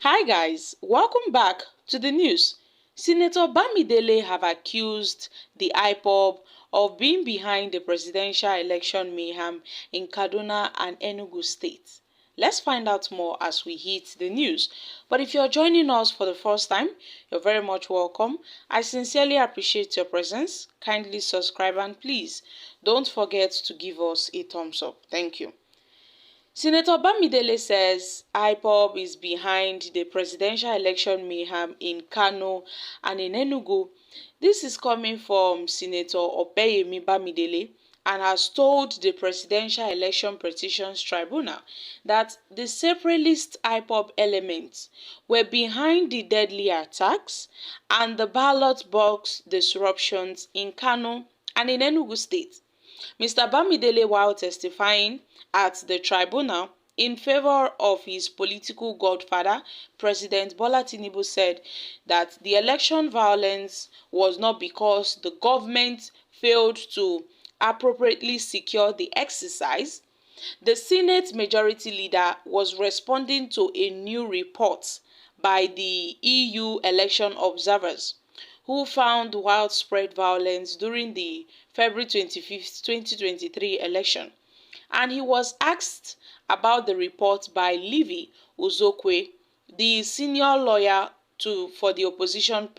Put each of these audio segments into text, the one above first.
Hi guys, welcome back to the news. Senator Bamidele have accused the IPOB of being behind the presidential election mayhem in Kaduna and Enugu states. Let's find out more as we hit the news. But if you're joining us for the first time, you're very much welcome. I sincerely appreciate your presence. Kindly subscribe and please don't forget to give us a thumbs up. Thank you. Senator Bamidele says IPOB is behind the presidential election mayhem in Kano and in Enugu. This is coming from Senator Bamidele and has told the Presidential Election Petitions Tribunal that the separatist IPOB elements were behind the deadly attacks and the ballot box disruptions in Kano and in Enugu State. Mr. Bamidele, while testifying at the tribunal in favor of his political godfather, President Bola Tinubu, said that the election violence was not because the government failed to appropriately secure the exercise. The Senate Majority Leader was responding to a new report by the EU election observers who found widespread violence during the February 25th, 2023 election. And he was asked about the report by Livy Uzokwe, the senior lawyer for the opposition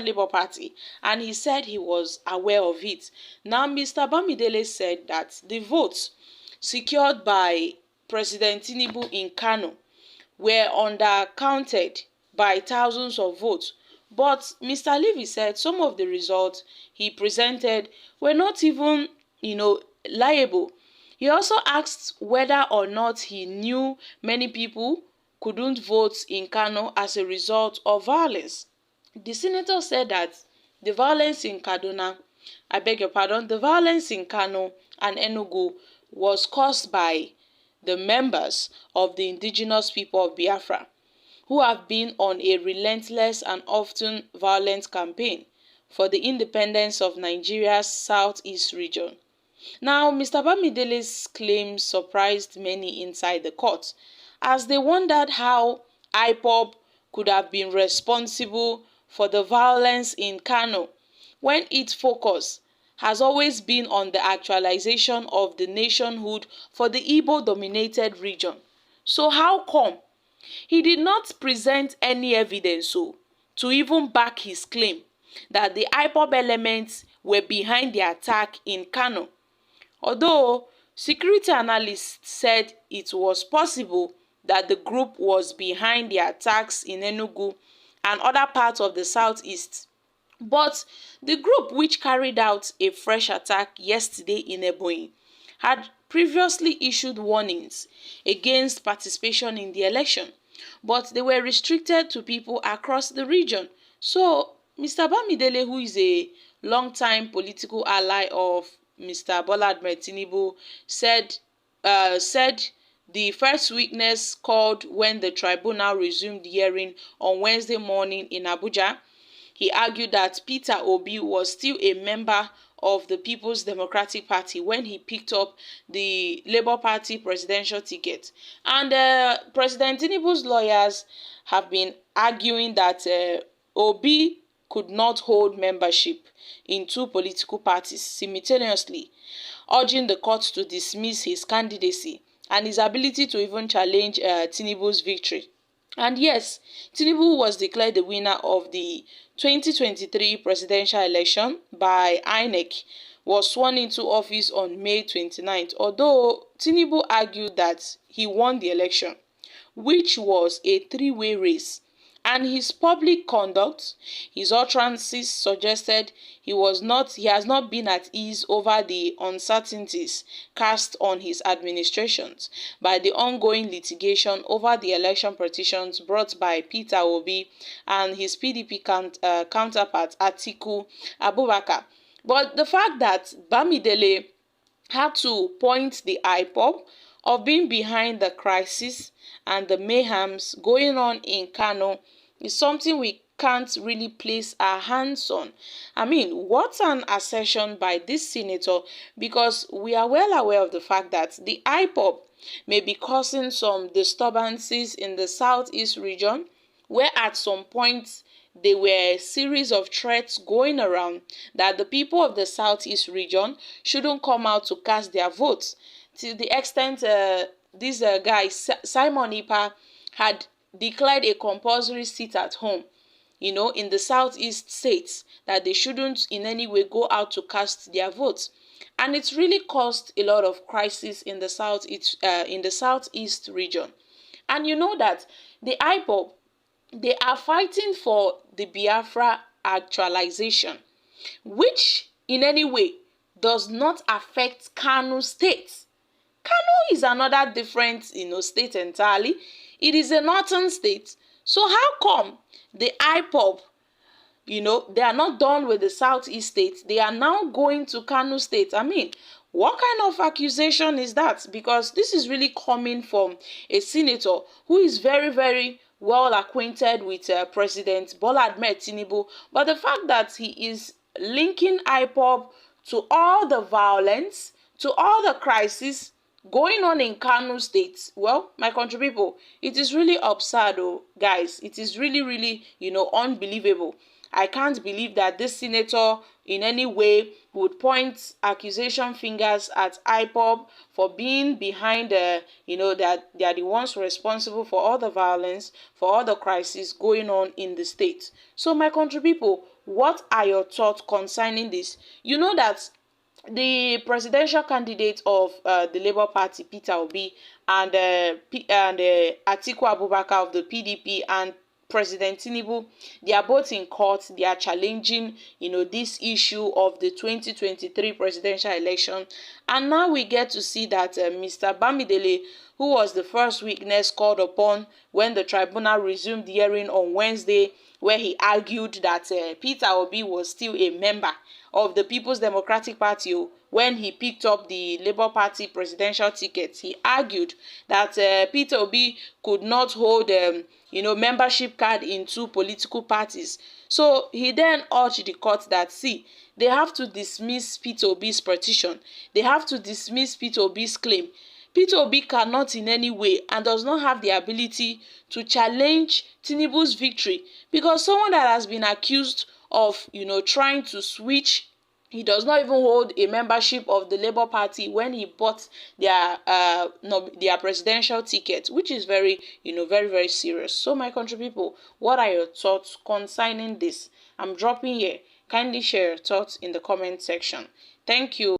Labour Party, and he said he was aware of it. Now, Mr. Bamidele said that the votes secured by President Tinubu in Kano were undercounted by thousands of votes. But Mr. Levy said some of the results he presented were not even, liable. He also asked whether or not he knew many people couldn't vote in Kano as a result of violence. The senator said that the violence in Kaduna, the violence in Kano and Enugu was caused by the members of the indigenous people of Biafra, who have been on a relentless and often violent campaign for the independence of Nigeria's southeast region. Now, Mr. Bamidele's claims surprised many inside the court, as they wondered how IPOB could have been responsible for the violence in Kano, when its focus has always been on the actualization of the nationhood for the Igbo-dominated region. So how come he did not present any evidence to even back his claim that the IPOB elements were behind the attack in Kano? Although security analysts said it was possible that the group was behind the attacks in Enugu and other parts of the southeast. But the group, which carried out a fresh attack yesterday in Ebonyi, had previously issued warnings against participation in the election, but they were restricted to people across the region. So Mr. Bamidele, who is a long-time political ally of Mr. Bola Tinubu, said the first witness called when the tribunal resumed hearing on Wednesday morning in Abuja. He argued that Peter Obi was still a member of the People's Democratic Party when he picked up the Labour Party presidential ticket. And President Tinubu's lawyers have been arguing that Obi could not hold membership in two political parties simultaneously, urging the court to dismiss his candidacy and his ability to even challenge Tinubu's victory. And yes, Tinubu was declared the winner of the 2023 presidential election by INEC, was sworn into office on May 29th, although Tinubu argued that he won the election, which was a three-way race. And his public conduct, his utterances suggested he has not been at ease over the uncertainties cast on his administrations by the ongoing litigation over the election petitions brought by Peter Obi and his PDP counterpart Atiku Abubakar. But the fact that Bamidele had to point the IPOB of being behind the crisis and the mayhems going on in Kano is something we can't really place our hands on. I mean, what an assertion by this senator, because we are well aware of the fact that the IPOB may be causing some disturbances in the southeast region, where at some point there were a series of threats going around that the people of the southeast region shouldn't come out to cast their votes, to the extent this guy Simon Ipa had declared a compulsory sit at home, in the southeast states, that they shouldn't in any way go out to cast their votes. And it's really caused a lot of crisis in the southeast region. And you know that the IPOB, they are fighting for the Biafra actualization, which in any way does not affect Kano State. Kano is another different, state entirely. It is a northern state. So how come the IPOB, they are not done with the southeast states? They are now going to Kano State. I mean, what kind of accusation is that? Because this is really coming from a senator who is very, very well acquainted with President Bola Ahmed Tinubu. But the fact that he is linking IPOB to all the violence, to all the crisis going on in Kano State, well, my country people, it is really absurd, guys. It is really, really, unbelievable. I can't believe that this senator in any way would point accusation fingers at IPOB for being behind that they are the ones responsible for all the violence, for all the crisis going on in the state. So my country people, what are your thoughts concerning this? You know that the presidential candidate of the Labour Party, Peter Obi, and Atiku Abubakar of the PDP, and President Tinubu, they are both in court. They are challenging, this issue of the 2023 presidential election. And now we get to see that Mr. Bamidele, who was the first witness called upon when the tribunal resumed the hearing on Wednesday, where he argued that Peter Obi was still a member of the People's Democratic Party when he picked up the Labour Party presidential ticket. He argued that Peter Obi could not hold membership card in two political parties. So he then urged the court that, see, they have to dismiss Peter Obi's petition. They have to dismiss Peter Obi's claim. Peter Obi cannot in any way and does not have the ability to challenge Tinubu's victory, because someone that has been accused of, trying to switch, he does not even hold a membership of the Labour Party when he bought their presidential ticket, which is very, very, very serious. So my country people, what are your thoughts concerning this? I'm dropping here. Kindly share your thoughts in the comment section. Thank you.